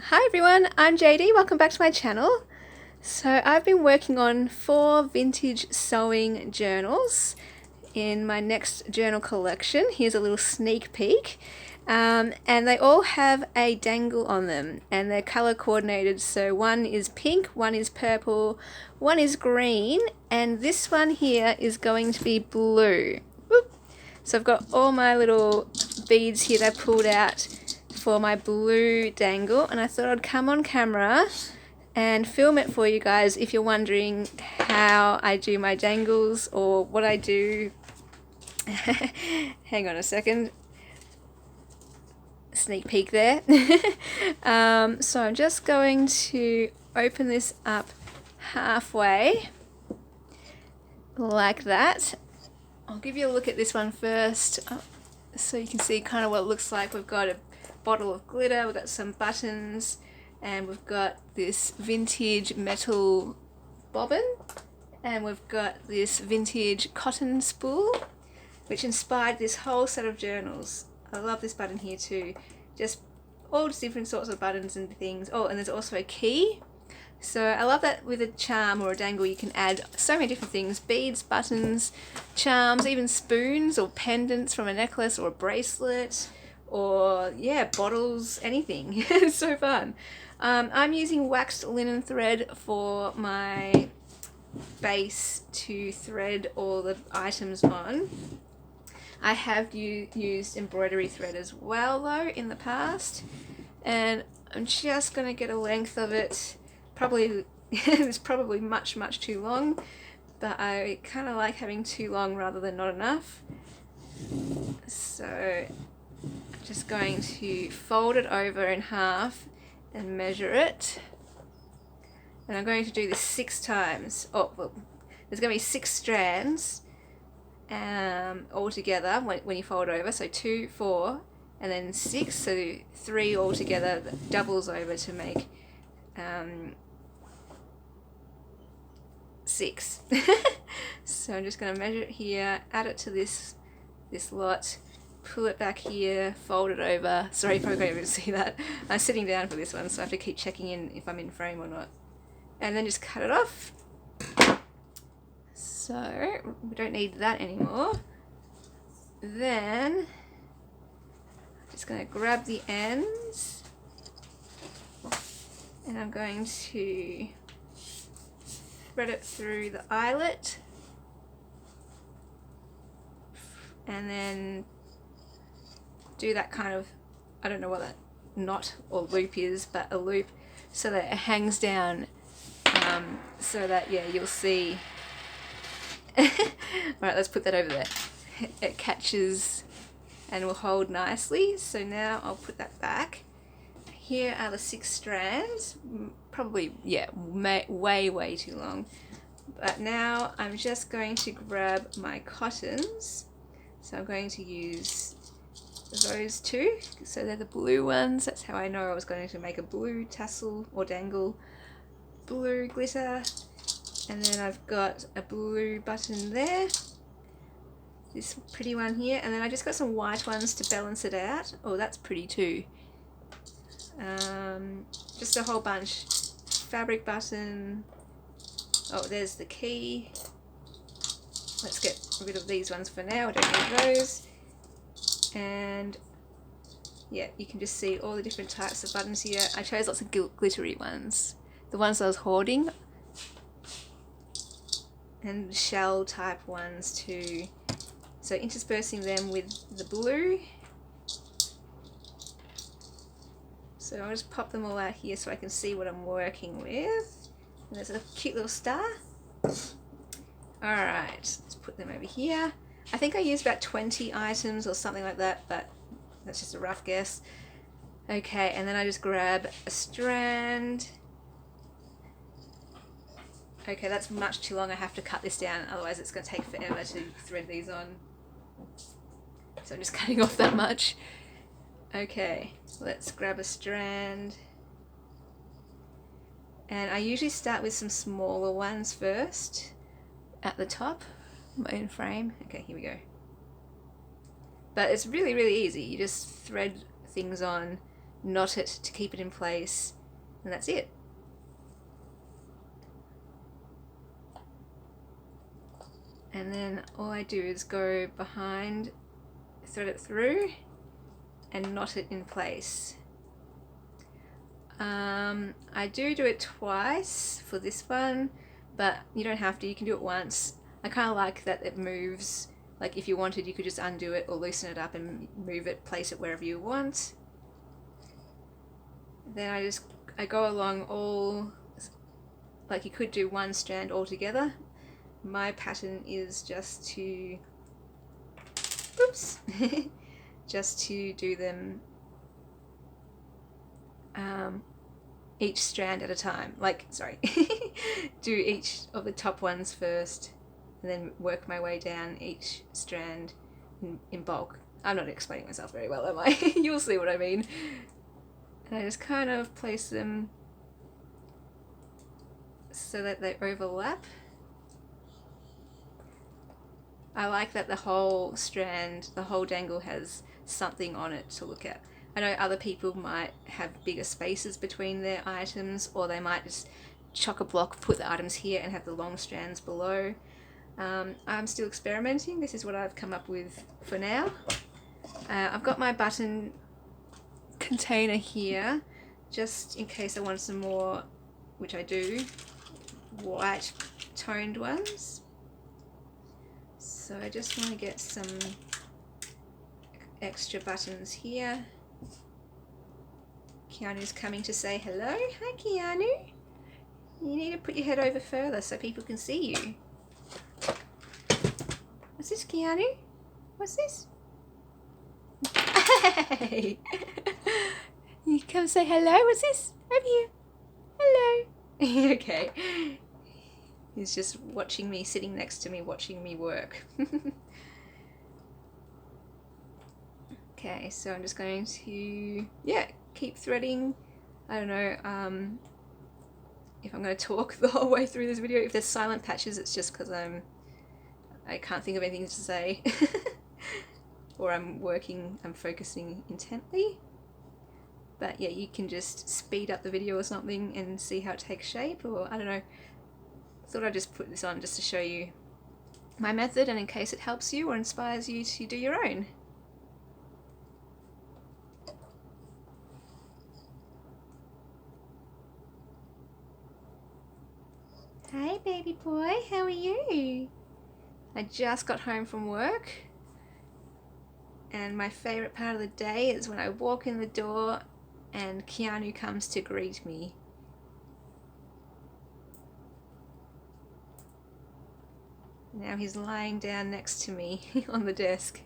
Hi everyone, I'm JD, welcome back to my channel. So I've been working on 4 vintage sewing journals in my next journal collection. Here's a little sneak peek. And they all have a dangle on them and they're color coordinated. So one is pink, one is purple, one is green, and this one here is going to be blue. Whoop. So I've got all my little beads here that I pulled out for my blue dangle, and I thought I'd come on camera and film it for you guys if you're wondering how I do my dangles or what I do. Hang on a second. Sneak peek there. So I'm just going to open this up halfway like that. I'll give you a look at this one first so you can see kind of what it looks like. We've got a bottle of glitter, we've got some buttons, and we've got this vintage metal bobbin, and we've got this vintage cotton spool which inspired this whole set of journals. I love this button here too, just all different sorts of buttons and things. Oh, and there's also a key. So I love that with a charm or a dangle you can add so many different things: beads, buttons, charms, even spoons or pendants from a necklace or a bracelet, or yeah, bottles, anything. It's so fun. I'm using waxed linen thread for my base to thread all the items on. I have used embroidery thread as well though in the past, and I'm just going to get a length of it. Probably it's probably much too long, but I kind of like having too long rather than not enough. So I'm just going to fold it over in half and measure it, and I'm going to do this 6 times. Oh well, there's going to be 6 strands all together when you fold over, so 2, 4 and then 6, so 3 all together, that doubles over to make 6. So I'm just going to measure it here, add it to this lot, pull it back here, fold it over. Sorry if I can't even see that. I'm sitting down for this one, so I have to keep checking in if I'm in frame or not. And then just cut it off. So we don't need that anymore. Then I'm just going to grab the ends and I'm going to thread it through the eyelet and then do that kind of, I don't know what that knot or loop is, but a loop so that it hangs down, so that, yeah, you'll see. Alright, let's put that over there. It catches and will hold nicely. So now I'll put that back. Here are the 6 strands. Probably, yeah, way too long. But now I'm just going to grab my cottons. So I'm going to use those 2. So they're the blue ones. That's how I know I was going to make a blue tassel or dangle. Blue glitter. And then I've got a blue button there, this pretty one here, and then I just got some white ones to balance it out. Oh, that's pretty too. Just a whole bunch. Fabric button. Oh, there's the key. Let's get rid of these ones for now, I don't need those. And yeah, you can just see all the different types of buttons here. I chose lots of glittery ones, the ones I was hoarding. And shell type ones too. So interspersing them with the blue. So I'll just pop them all out here so I can see what I'm working with. And there's a cute little star. Alright, let's put them over here. I think I used about 20 items or something like that, but that's just a rough guess. Okay, and then I just grab a strand. Okay, that's much too long. I have to cut this down, otherwise it's going to take forever to thread these on. So I'm just cutting off that much. Okay, let's grab a strand. And I usually start with some smaller ones first at the top, in frame. Okay, here we go. But it's really easy. You just thread things on knot it to keep it in place, and that's it. And then all I do is go behind, thread it through, and knot it in place. I do it twice for this one, but you don't have to, you can do it once. I kind of like that it moves, like if you wanted you could just undo it or loosen it up and move it, place it wherever you want. Then I go along all, like you could do one strand all together. My pattern is just to, oops, just to do them each strand at a time, like, sorry, do each of the top ones first and then work my way down each strand in bulk. I'm not explaining myself very well, am I? You'll see what I mean. And I just kind of place them so that they overlap. I like that the whole strand, the whole dangle has something on it to look at. I know other people might have bigger spaces between their items, or they might just chock a block, put the items here and have the long strands below. I'm still experimenting. This is what I've come up with for now. I've got my button container here, just in case I want some more, which I do, white toned ones. So I just want to get some extra buttons here. Keanu's coming to say hello. Hi Keanu. You need to put your head over further so people can see you. What's this, Keanu? What's this? Hey! You come say hello. What's this? Over here. Hello. Okay. He's just watching me, sitting next to me, watching me work. Okay, so I'm just going to, yeah, keep threading. I don't know if I'm going to talk the whole way through this video. If there's silent patches, it's just because I can't think of anything to say. Or I'm focusing intently. But yeah, you can just speed up the video or something and see how it takes shape, or I don't know. Thought I'd just put this on just to show you my method, and in case it helps you or inspires you to do your own. Hi baby boy, how are you? I just got home from work, and my favourite part of the day is when I walk in the door and Keanu comes to greet me. Now he's lying down next to me on the desk.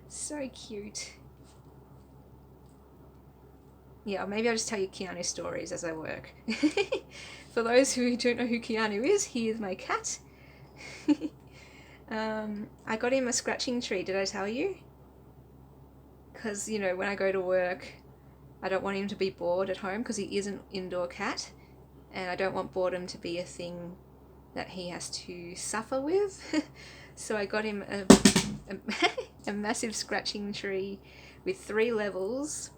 So cute. Yeah, maybe I'll just tell you Keanu stories as I work. For those who don't know who Keanu is, he is my cat. I got him a scratching tree, did I tell you? Because, you know, when I go to work, I don't want him to be bored at home because he is an indoor cat, and I don't want boredom to be a thing that he has to suffer with. So I got him a massive scratching tree with 3 levels,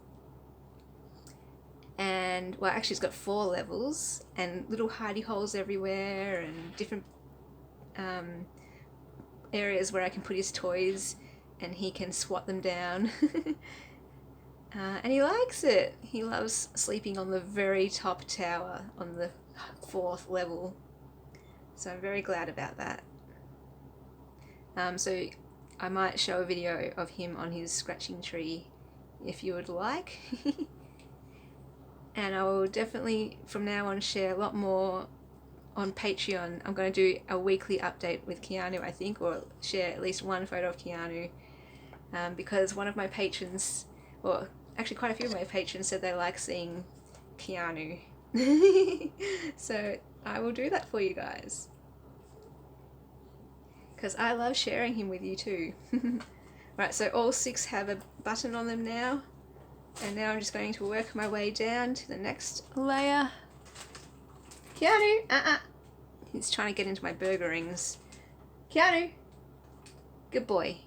and well, actually it's got 4 levels and little hidey holes everywhere and different areas where I can put his toys and he can swat them down. And he likes it. He loves sleeping on the very top tower on the 4th level. So I'm very glad about that. So I might show a video of him on his scratching tree if you would like. And I will definitely from now on share a lot more on Patreon. I'm going to do a weekly update with Keanu, I think, or share at least one photo of Keanu, because one of my patrons, or actually quite a few of my patrons, said they like seeing Keanu. So I will do that for you guys, because I love sharing him with you too. Right, so all 6 have a button on them now, and now I'm just going to work my way down to the next layer. Keanu! He's trying to get into my burger rings. Keanu! Good boy.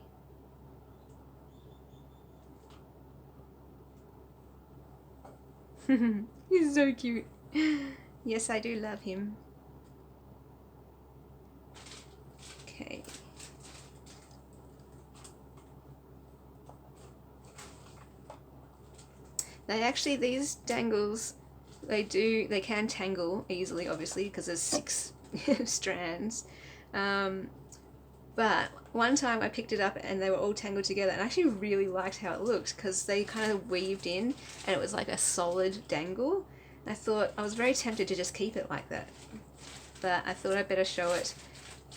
He's so cute. Yes, I do love him. Okay. These dangles, they can tangle easily, obviously, because there's 6 strands. But one time I picked it up and they were all tangled together, and I actually really liked how it looked because they kind of weaved in and it was like a solid dangle. And I was very tempted to just keep it like that, but I thought I'd better show it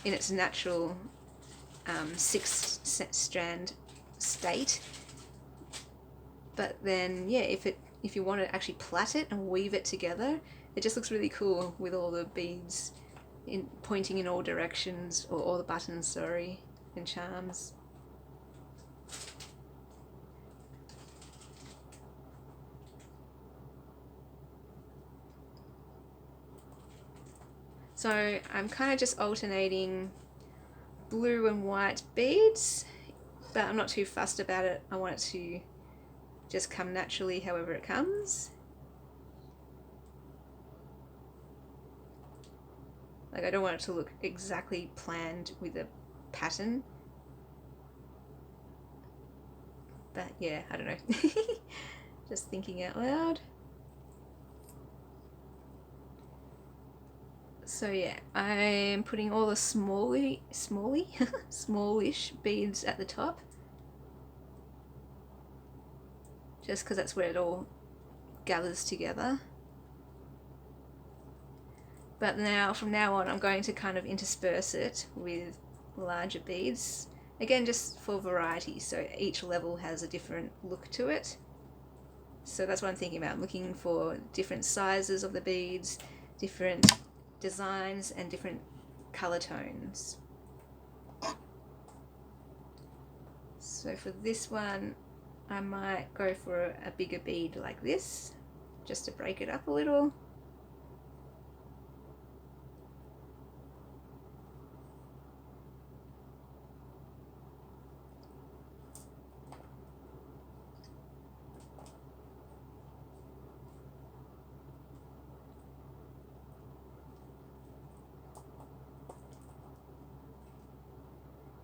in its natural 6-strand state. But then, yeah, if you want to actually plait it and weave it together, it just looks really cool with all the beads pointing in all directions, or all the buttons, sorry, and charms. So I'm kind of just alternating blue and white beads, but I'm not too fussed about it. I want it to just come naturally however it comes. Like, I don't want it to look exactly planned with a pattern. But yeah, I don't know. Just thinking out loud. So yeah, I'm putting all the smallish beads at the top. Just because that's where it all gathers together. But now, from now on, I'm going to kind of intersperse it with larger beads. Again, just for variety, so each level has a different look to it. So that's what I'm thinking about. I'm looking for different sizes of the beads, different designs, and different color tones. So for this one, I might go for a bigger bead like this, just to break it up a little.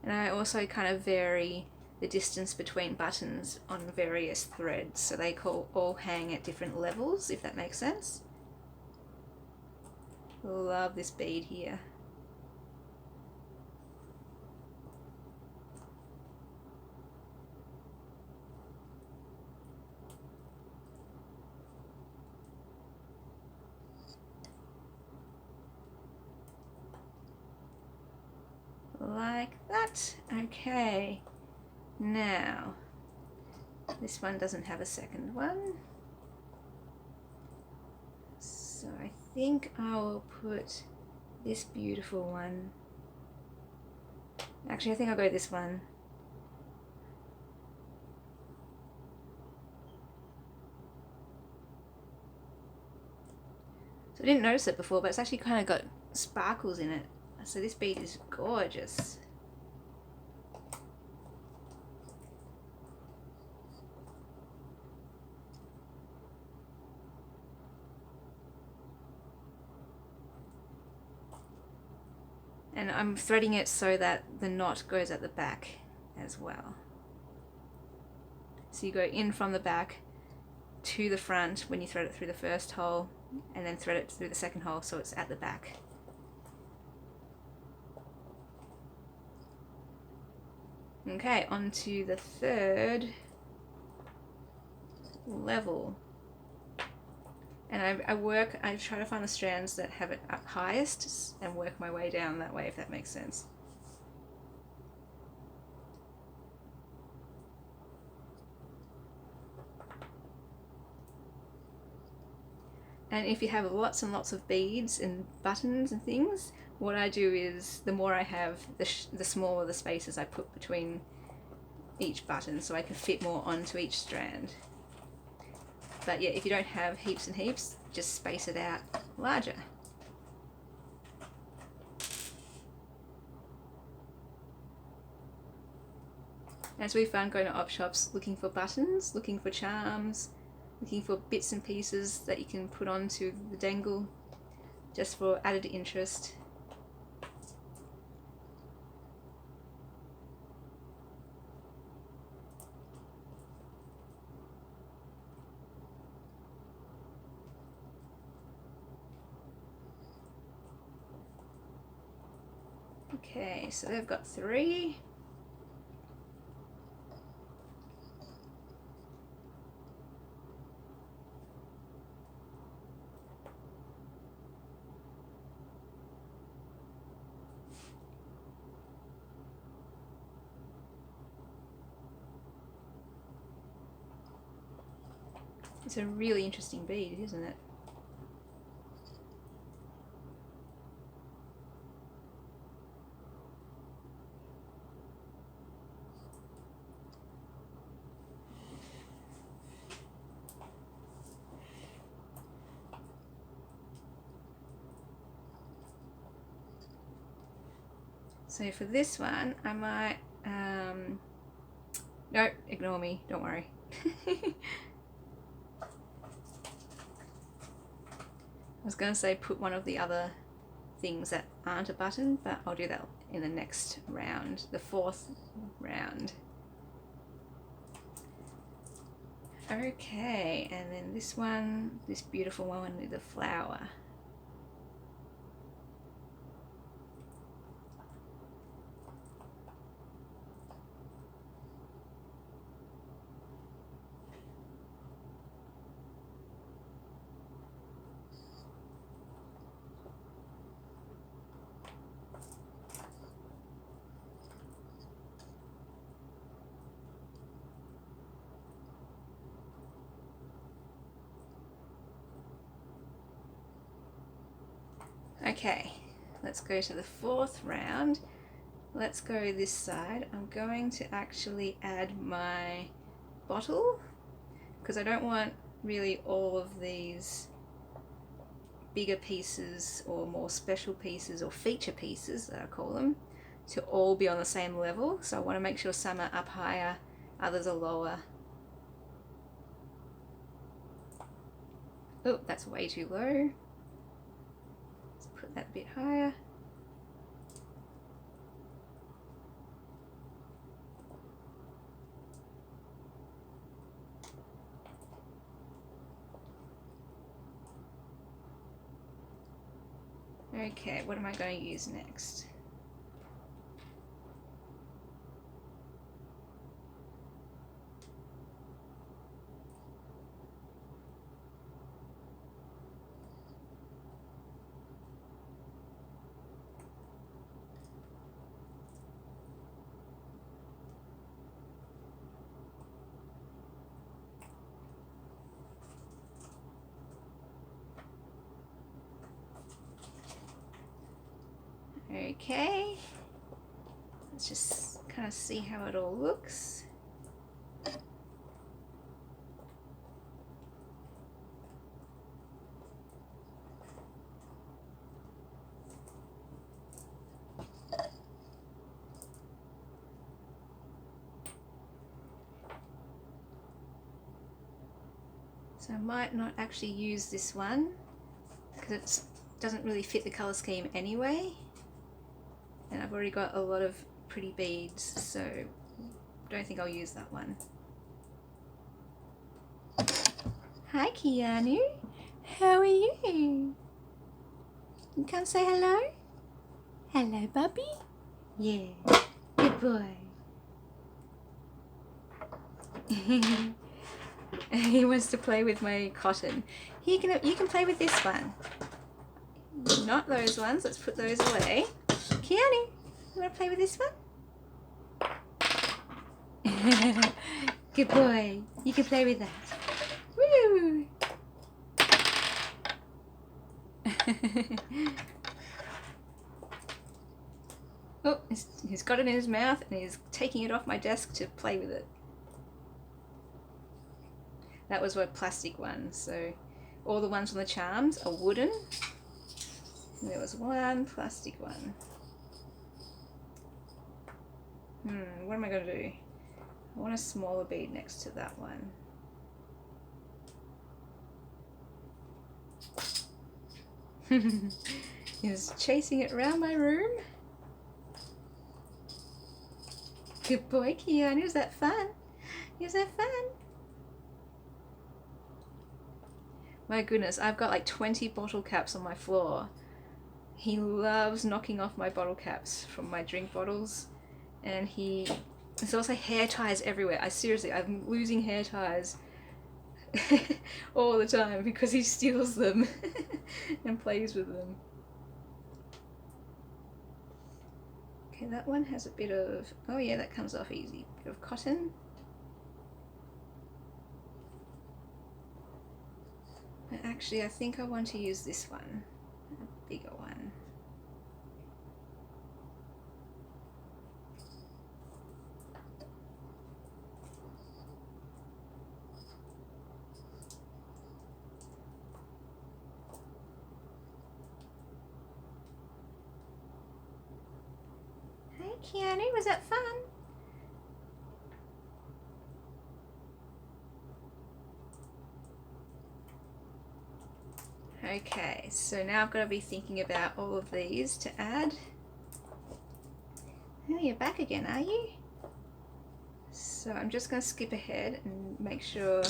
And I also kind of vary the distance between buttons on various threads, so they all hang at different levels, if that makes sense. Love this bead here. Like that. Okay, now this one doesn't have a second one, so I think I will put this beautiful one. Actually, I think I'll go this one. So I didn't notice it before, but it's actually kind of got sparkles in it. So this bead is gorgeous. And I'm threading it so that the knot goes at the back as well. So you go in from the back to the front when you thread it through the first hole, and then thread it through the second hole so it's at the back. Okay, on to the third level. And I try to find the strands that have it up highest and work my way down that way, if that makes sense. And if you have lots and lots of beads and buttons and things, what I do is, the more I have, the smaller the spaces I put between each button, so I can fit more onto each strand. But yeah, if you don't have heaps and heaps, just space it out larger. It's really fun going to op shops looking for buttons, looking for charms, looking for bits and pieces that you can put onto the dangle just for added interest. Okay, so they've got 3. It's a really interesting bead, isn't it? So for this one, I might, nope, ignore me, don't worry. I was going to say put one of the other things that aren't a button, but I'll do that in the next round, the 4th round. Okay, and then this one, this beautiful one with the flower. Okay, let's go to the 4th round. Let's go this side. I'm going to actually add my bottle because I don't want really all of these bigger pieces or more special pieces or feature pieces that I call them to all be on the same level. So I want to make sure some are up higher, others are lower. Oh, that's way too low. Let's put that a bit higher. Okay, what am I going to use next? Okay, let's just kind of see how it all looks. So I might not actually use this one because it doesn't really fit the color scheme anyway. And I've already got a lot of pretty beads, so don't think I'll use that one. Hi Keanu, how are you? You can't say hello? Hello, Bubby? Yeah, good boy. He wants to play with my cotton. You can play with this one. Not those ones, let's put those away. Keanu, you want to play with this one? Good boy, you can play with that. Woo! Oh, he's got it in his mouth and he's taking it off my desk to play with it. That was a plastic one, so all the ones on the charms are wooden. And there was one plastic one. What am I going to do? I want a smaller bead next to that one. He was chasing it around my room. Good boy, Keanu. Was that fun? Was that fun? My goodness, I've got like 20 bottle caps on my floor. He loves knocking off my bottle caps from my drink bottles. And there's also hair ties everywhere. I'm losing hair ties all the time because he steals them and plays with them. Okay, that one has a bit of, oh yeah, that comes off easy. Bit of cotton. But actually, I think I want to use this one, a bigger one. Hey Keanu, was that fun? Okay, so now I've got to be thinking about all of these to add. Oh, you're back again, are you? So I'm just going to skip ahead and make sure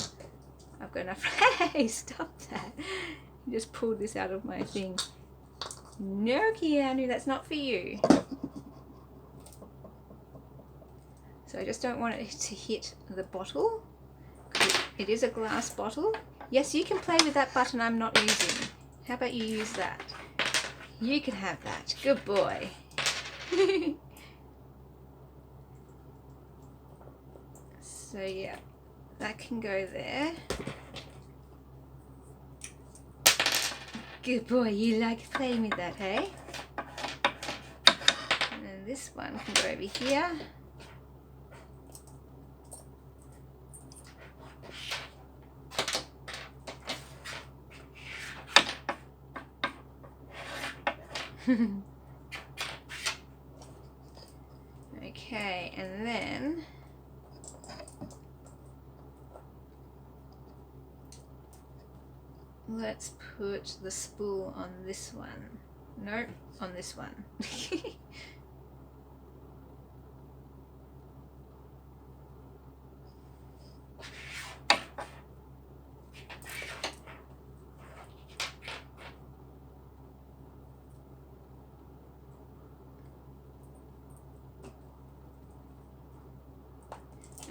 I've got enough. Hey, stop that. You just pulled this out of my thing. No, Keanu, that's not for you. So I just don't want it to hit the bottle. It is a glass bottle. Yes, you can play with that button I'm not using. How about you use that? You can have that. Good boy. So yeah, that can go there. Good boy, you like playing with that, hey? And then this one can go over here. Okay, and then let's put the spool on this one. Nope, on this one.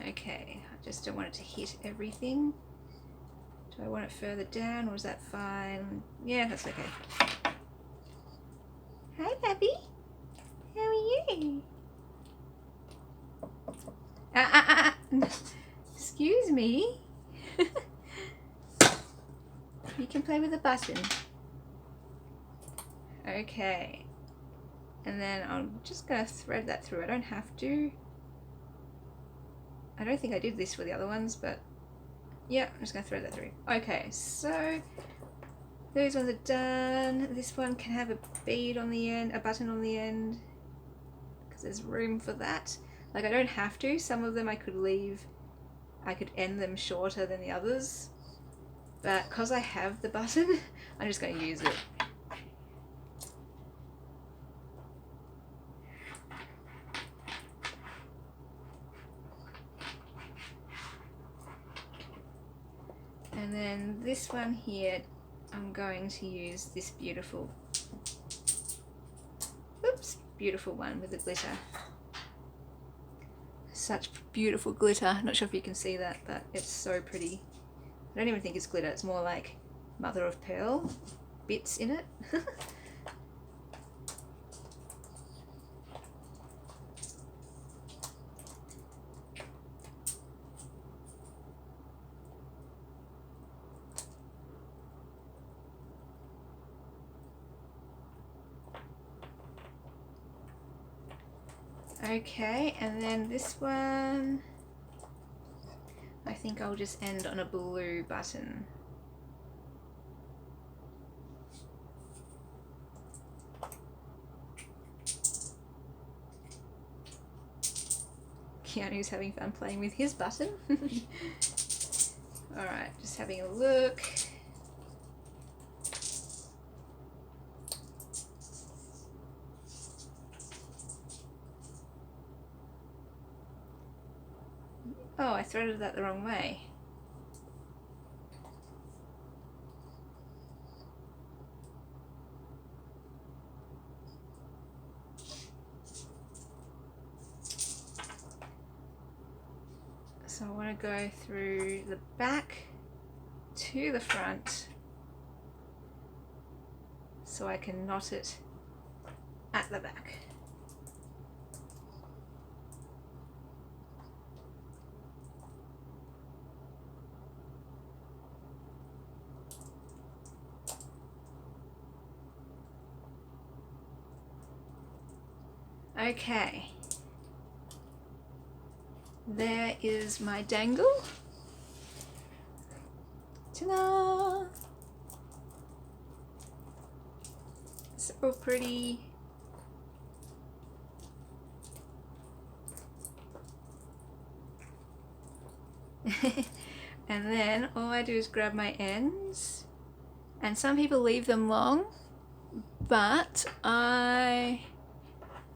Okay, I just don't want it to hit everything. Do I want it further down or is that fine? Yeah, that's okay. Hi, Pappy. How are you? Excuse me. You can play with the button. Okay. And then I'm just going to thread that through. I don't have to. I don't think I did this for the other ones, but yeah, I'm just going to thread that through. Okay, so those ones are done. This one can have a bead on the end, a button on the end, because there's room for that. Like, I don't have to. Some of them I could leave, I could end them shorter than the others. But because I have the button, I'm just going to use it. And then this one here, I'm going to use this beautiful, beautiful one with the glitter. Such beautiful glitter. Not sure if you can see that, but it's so pretty. I don't even think it's glitter, it's more like mother of pearl bits in it. Okay, and then this one, I think I'll just end on a blue button. Keanu's having fun playing with his button. Alright, just having a look. Oh, I threaded that the wrong way. So I want to go through the back to the front so I can knot it at the back. Okay, there is my dangle. Ta-da! So pretty. And then all I do is grab my ends, and some people leave them long, but let's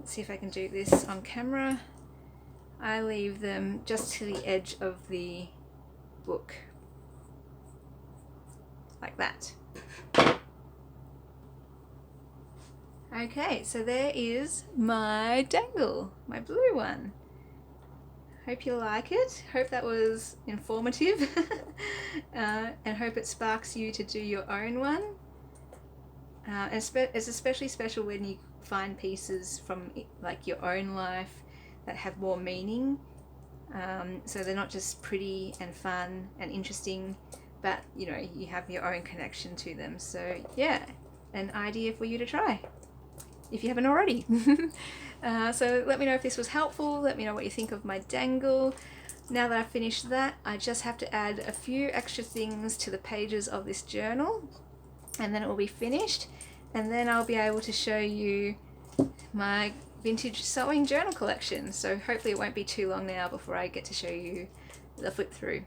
see if I can do this on camera. I leave them just to the edge of the book, like that. Okay, so there is my dangle, my blue one. Hope you like it. Hope that was informative. And hope it sparks you to do your own one. It's especially special when you find pieces from like your own life that have more meaning. So they're not just pretty and fun and interesting, but you know, you have your own connection to them. So yeah, an idea for you to try if you haven't already. So let me know if this was helpful. Let me know what you think of my dangle. Now that I've finished that, I just have to add a few extra things to the pages of this journal, and then it will be finished, and then I'll be able to show you my vintage sewing journal collection. So hopefully it won't be too long now before I get to show you the flip through.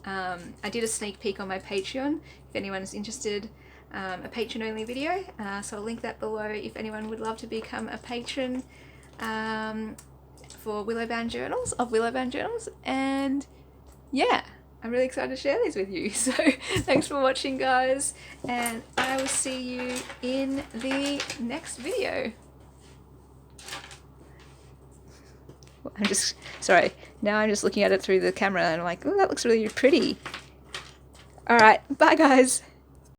I did a sneak peek on my Patreon if anyone's interested. A patron only video, so I'll link that below if anyone would love to become a patron for Willowbound Journals, and yeah, I'm really excited to share these with you. So thanks for watching, guys, and I will see you in the next video. I'm just, sorry, now I'm just looking at it through the camera and I'm like, oh, that looks really pretty. Alright, bye guys.